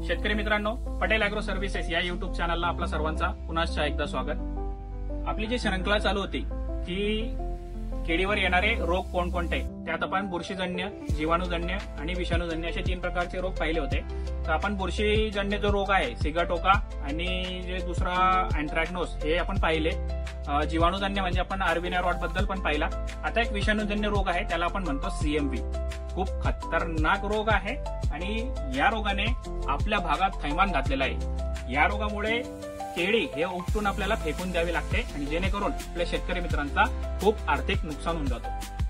शेतकरी मित्रांनो, Patel agro services या युट्यूब चॅनलला आपला सर्वांचा पुन्हा एकदा स्वागत। आपली जी श्रृंखला चालू होती की केळीवर येणारे रोग कोणकोणते, त्यात आपण बुरशीजन्य, जीवाणूजन्य आणि विषाणूजन्य असे 3 प्रकारचे रोग पाहिले होते। तर आपण बुरशीजन्य जो रोग आहे सिगाटोका आणि जे दुसरा अँथ्रॅक्नोस हे आपण पाहिले। जीवाणूजन्य म्हणजे आपण आर्विनिया रॉट बद्दल पण पाहिला। आता एक विषाणूजन्य रोग आहे, त्याला आपण म्हणतो सीएमव्ही। खूप खतरनाक रोग आहे आणि या रोगाने आपल्या भागात थैमान घातलेला आहे। या रोगामुळे केळी हे उपटून आपल्याला फेकून द्यावी लागते आणि जेणेकरून आपल्या शेतकरी मित्रांचा खूप आर्थिक नुकसान होऊन जातो।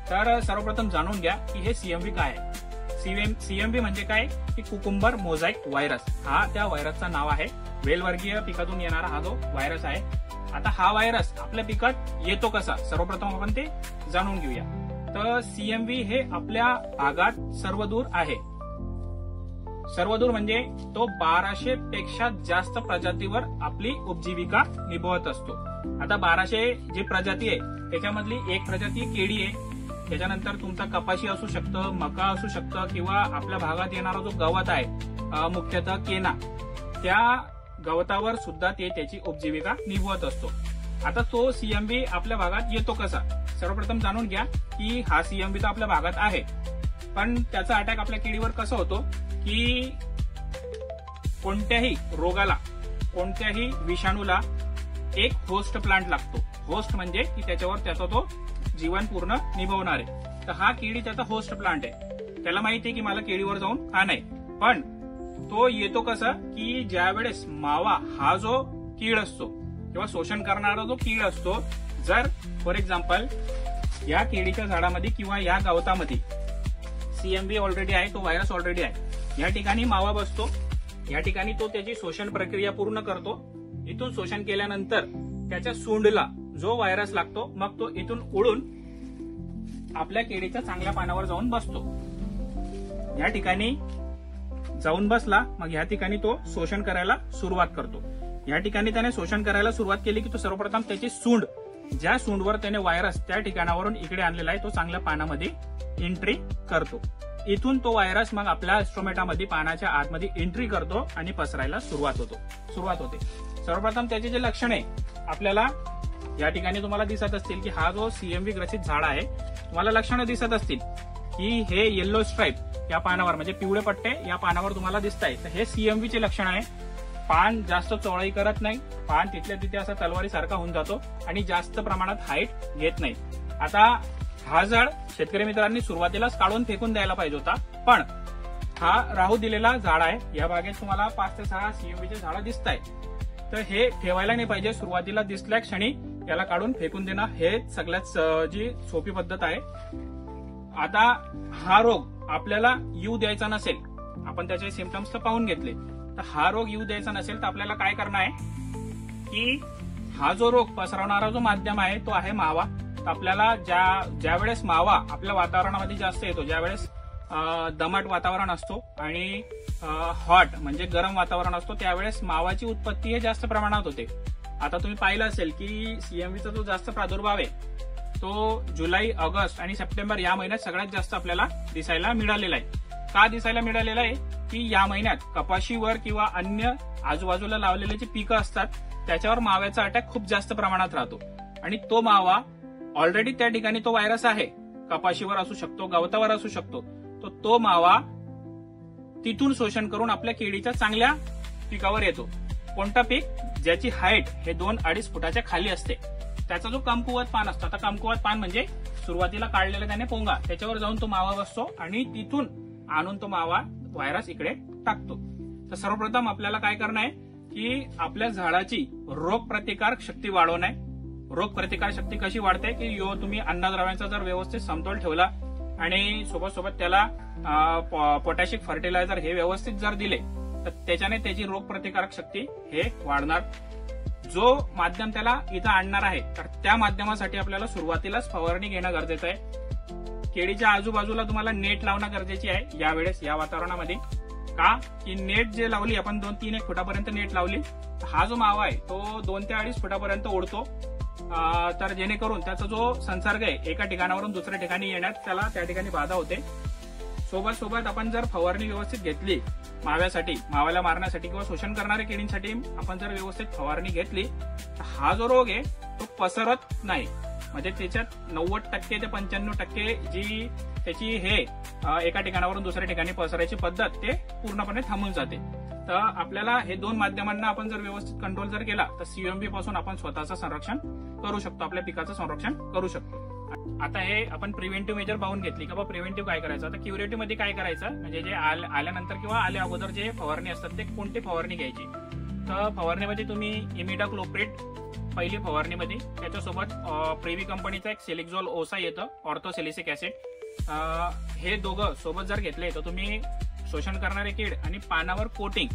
तर सर्वप्रथम जाणून घ्या की हे सीएमव्ही काय आहे। सीएमव्ही म्हणजे काय की कुकुंबर मोझॅइक व्हायरस, हा त्या व्हायरसचं नाव आहे। वेलवर्गीय पिकातून येणारा हा जो व्हायरस आहे। आता हा व्हायरस आपल्या पिकात येतो कसा, सर्वप्रथम आपण ते जाणून घेऊया। तर सीएमव्ही हे आपल्या भागात सर्वदूर आहे। सर्वदूर म्हणजे तो 1200 पेक्षा जास्त प्रजातीवर आपली उपजीविका निभवत असतो। आता 1200 जी प्रजाती आहे त्याच्यामधली एक प्रजाती केळी आहे, त्याच्यानंतर तुमचा कपाशी असू शकतं, मका असू शकतं किंवा आपल्या भागात येणारा जो गवत आहे मुख्यतः केना, त्या गवतावर सुद्धा ते त्याची उपजीविका निभवत असतो। आता तो सीएमव्ही आपल्या भागात येतो कसा, सर्वप्रथम जाणून घ्या की हा सीएमव्ही तर आपल्या भागात आहे, पण त्याचा अटॅक आपल्या केळीवर कसा होतो की कोणत्याही रोगाला, कोणत्याही विषाणूला एक होस्ट प्लांट लागतो। होस्ट म्हणजे की त्याच्यावर त्याचा तो जीवन पूर्ण निभवणार आहे। तर हा केळी त्याचा होस्ट प्लांट आहे। त्याला माहिती आहे की मला केळीवर जाऊन खा नाही, पण तो येतो कसा की ज्या वेळेस मावा हा जो कीड असतो किंवा शोषण करणारा जो कीड असतो, जर फॉर एक्झाम्पल या केळीच्या झाडामध्ये किंवा या गवतामध्ये सीएमव्ही ऑलरेडी आहे, तो व्हायरस ऑलरेडी आहे, या ठिकाणी मावा बसतो, या ठिकाणी तो त्याची शोषण प्रक्रिया पूर्ण करतो। इथून शोषण केल्यानंतर त्याच्या सोंडला जो व्हायरस लागतो, मग तो इथून उडून आपल्या केळीच्या चांगल्या पानावर जाऊन बसतो। या ठिकाणी जाऊन बसला, मग या ठिकाणी तो शोषण करायला सुरुवात करतो। या ठिकाणी त्याने शोषण करायला सुरुवात केली की तो सर्वप्रथम त्याची सूंड, ज्या सूंडवर त्याने व्हायरस त्या ठिकाणावरून इकडे आणलेला आहे, तो चांगल्या पानामध्ये एंट्री करतो। इथून तो व्हायरस मग आपल्या स्टोमॅटामध्ये पानाच्या आतमध्ये एंट्री करतो आणि पसरायला सुरुवात होते। सर्वप्रथम त्याचे जे लक्षण आहे आपल्याला या ठिकाणी तुम्हाला दिसत असतील की हा जो सीएमव्ही ग्रसित झाड आहे, तुम्हाला लक्षणं दिसत असतील की हे येल्लो स्ट्राइप या पानावर म्हणजे पिवळे पट्टे या पानावर तुम्हाला दिसत आहे। तर हे सीएमव्हीचे लक्षण आहे। पान जास्त चोळाई करत नाही, पान तिथल्या तिथे असा तलवारीसारखा होऊन जातो आणि जास्त प्रमाणात हाईट घेत नाही। आता हा झाड शेतकरी मित्रांनी सुरुवातीलाच काढून फेकून द्यायला पाहिजे होता, पण हा राहू दिलेला झाड आहे। या बागेत तुम्हाला 5 ते 6 सीएमव्हीचे झाडं दिसत आहेत, तर हे ठेवायला नाही पाहिजे। सुरुवातीला दिसल्या क्षणी याला काढून फेकून देणं हे सगळ्यात जी सोपी पद्धत आहे। आता हा रोग आपल्याला येऊ द्यायचा नसेल, आपण त्याचे सिम्पटम्स तर पाहून घेतले, तर हा रोग येऊ द्यायचा नसेल तर आपल्याला काय करणं आहे की हा जो रोग पसरवणारा जो माध्यम आहे तो आहे मावा। आपल्याला ज्या वेळेस मावा आपल्या वातावरणामध्ये जास्त येतो, ज्यावेळेस दमट वातावरण असतो आणि हॉट म्हणजे गरम वातावरण असतो, त्यावेळेस मावाची उत्पत्ती हे जास्त प्रमाणात होते। आता तुम्ही पाहिलं असेल की सीएमव्हीचा जो जास्त प्रादुर्भाव आहे तो जुलै, ऑगस्ट आणि सप्टेंबर या महिन्यात सगळ्यात जास्त आपल्याला दिसायला मिळालेला आहे। का दिसायला मिळालेला आहे की या महिन्यात कपाशीवर किंवा अन्य आजूबाजूला लावलेले जे पिकं असतात त्याच्यावर माव्याचा अटॅक खूप जास्त प्रमाणात राहतो आणि तो मावा ऑलरेडी त्या ठिकाणी तो व्हायरस आहे, कपाशीवर असू शकतो, गवतावर असू शकतो, तो मावा तिथून शोषण करून आपल्या केळीच्या चांगल्या पिकावर येतो। कोणता पीक ज्याची हाईट हे 2-2.5 फुटाच्या खाली असते, त्याचा जो कमकुवत पान असतो, आता कमकुवत पान म्हणजे सुरुवातीला काढलेला त्याने पोंगा, त्याच्यावर जाऊन तो मावा बसतो आणि तिथून आणून तो मावा व्हायरस इकडे टाकतो। तर सर्वप्रथम आपल्याला काय करणं आहे की आपल्या झाडाची रोगप्रतिकारक शक्ती वाढवणं आहे। रोगप्रतिकार शक्ती कशी वाढते की तुम्ही अन्नद्रव्यांचा जर व्यवस्थित समतोल ठेवला आणि सोबत त्याला पोटॅशिक फर्टिलायझर हे व्यवस्थित जर दिले तर त्याच्याने त्याची रोगप्रतिकारक शक्ती हे वाढणार। जो माध्यम त्याला इथं आणणार आहे तर त्या माध्यमासाठी आपल्याला सुरुवातीलाच फवारणी घेणं गरजेचं आहे। केळीच्या आजूबाजूला तुम्हाला नेट लावणं गरजेची आहे यावेळेस या वातावरणामध्ये। का की नेट जे लावली आपण 2-3-1 फुटापर्यंत नेट लावली, हा जो मावा आहे तो 2 ते 2.5 फुटापर्यंत उडतो, तर जेणेकरून त्याचा जो संसर्ग आहे एका ठिकाणावरून दुसऱ्या ठिकाणी येण्यात त्याला त्या ठिकाणी बाधा होते। सोबत आपण जर फवारणी व्यवस्थित घेतली माव्यासाठी, माव्याला मारण्यासाठी किंवा शोषण करणाऱ्या किडींसाठी आपण जर व्यवस्थित फवारणी घेतली तर हा जो रोग आहे तो पसरत नाही. म्हणजे त्याच्यात 90% ते 95% जी त्याची हे एका ठिकाणावरून दुसऱ्या ठिकाणी पसरायची पद्धत ते पूर्णपणे थांबून जाते. तर आपल्याला हे दोन माध्यमांना आपण जर व्यवस्थित कंट्रोल जर केला तर सीएमबी पासून आपण स्वतःचं संरक्षण करू शकतो, आपल्या पिकाचं संरक्षण करू शकतो. आता हे आपण प्रिव्हेंटिव्ह मेजर पाहून घेतली का, प्रिव्हेंटिव्ह काय करायचं. आता क्युरेटिव्ह मध्ये काय करायचं, म्हणजे जे आल्यानंतर किंवा आल्या अगोदर जे फवारणी असतात ते कोणती फवारणी घ्यायची. तर फवारणीमध्ये तुम्ही इमिडाक्लोप्रिड पहिली फवारणीमध्ये, त्याच्यासोबत प्रिव्ही कंपनीचा एक सेलिक्झोल ओसा येतं, ऑर्थोसेलिसिक ऍसिड, हे दोघं सोबत जर घेतले तर तुम्ही शोषण करणारे कीड आणि पानावर कोटिंग.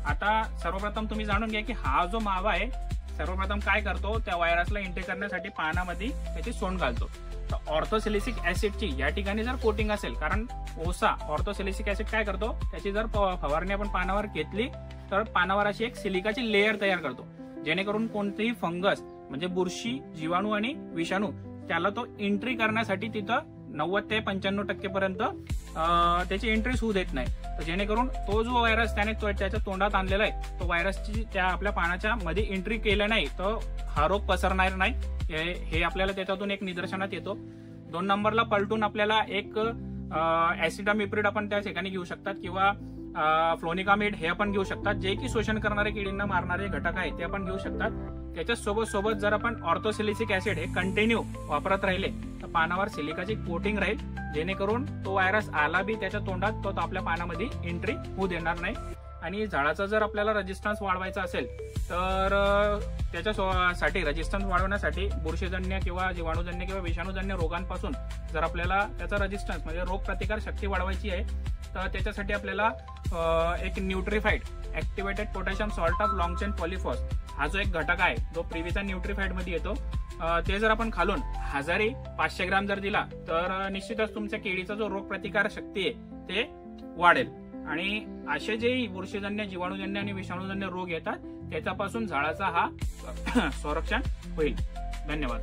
आता सर्वप्रथम तुम्ही जाणून घ्या की हा जो मावा आहे सर्वप्रथम काय करतो, त्या व्हायरसला एंट्री करण्यासाठी पानामध्ये त्याची सोंड घालतो. तर ऑर्थोसेलिसिक ऍसिडची या ठिकाणी जर कोटिंग असेल, कारण ओसा ऑर्थोसेलिसिक ऍसिड काय करतो, त्याची जर फवारणी आपण पानावर घेतली तर पानावर अशी एक सिलिकाची लेअर तयार करतो, जेणेकरून कोणतेही फंगस म्हणजे बुरशी, जीवाणू आणि विषाणू त्याला तो एंट्री करण्यासाठी तिथं 90 ते 95% पर्यंत त्याची एंट्री होऊ देत नाही. तर जेणेकरून तो जो व्हायरस त्याने त्याच्या तोंडात आणलेला आहे, तो व्हायरसची त्या आपल्या पानाच्या मध्ये एंट्री केलं नाही तर हा रोग पसरणार नाही. हे आपल्याला त्याच्यातून एक निदर्शनात येतो. 2 नंबरला पलटून आपल्याला एक ऍसिडामिप्रिड आपण त्या ठिकाणी घेऊ शकतात किंवा फ्लोनिकामिड हे आपण घेऊ शकतात, जे की शोषण करणारे किडींना मारणारे घटक आहे ते आपण घेऊ शकतात. त्याच्या सोबत जर आपण ऑर्थोसेलिसिक ऍसिड हे कंटिन्यू वापरत राहिले तर पानावर सिलिकाची कोटिंग राहील, जेणेकरून तो व्हायरस आला बी त्याच्या तोंडात तो आपल्या पानामध्ये एंट्री होऊ देणार नाही. आणि झाडाचा जर आपल्याला रेजिस्टन्स वाढवायचा असेल तर त्याच्यासाठी रेजिस्टन्स वाढवण्यासाठी बुरशीजन्य किंवा जीवाणूजन्य किंवा विषाणूजन्य रोगांपासून जर आपल्याला त्याचा रेजिस्टन्स म्हणजे रोग प्रतिकार शक्ती वाढवायची आहे तर त्याच्यासाठी आपल्याला एक nutrified activated potassium salt of long chain polyphos हा जो एक घटक आहे जो प्रिव्हीचा न्यूट्रिफाईड मध्ये येतो, ते जर आपण खालून 500 ग्राम जर दिला तर निश्चितच तुमच्या केळीचा जो रोग प्रतिकार शक्ती आहे ते वाढेल. आणि असे जे बुरशीजन्य, जीवाणूजन्य आणि विषाणूजन्य रोग येतात त्याच्यापासून झाडाचा हा संरक्षण होईल. धन्यवाद.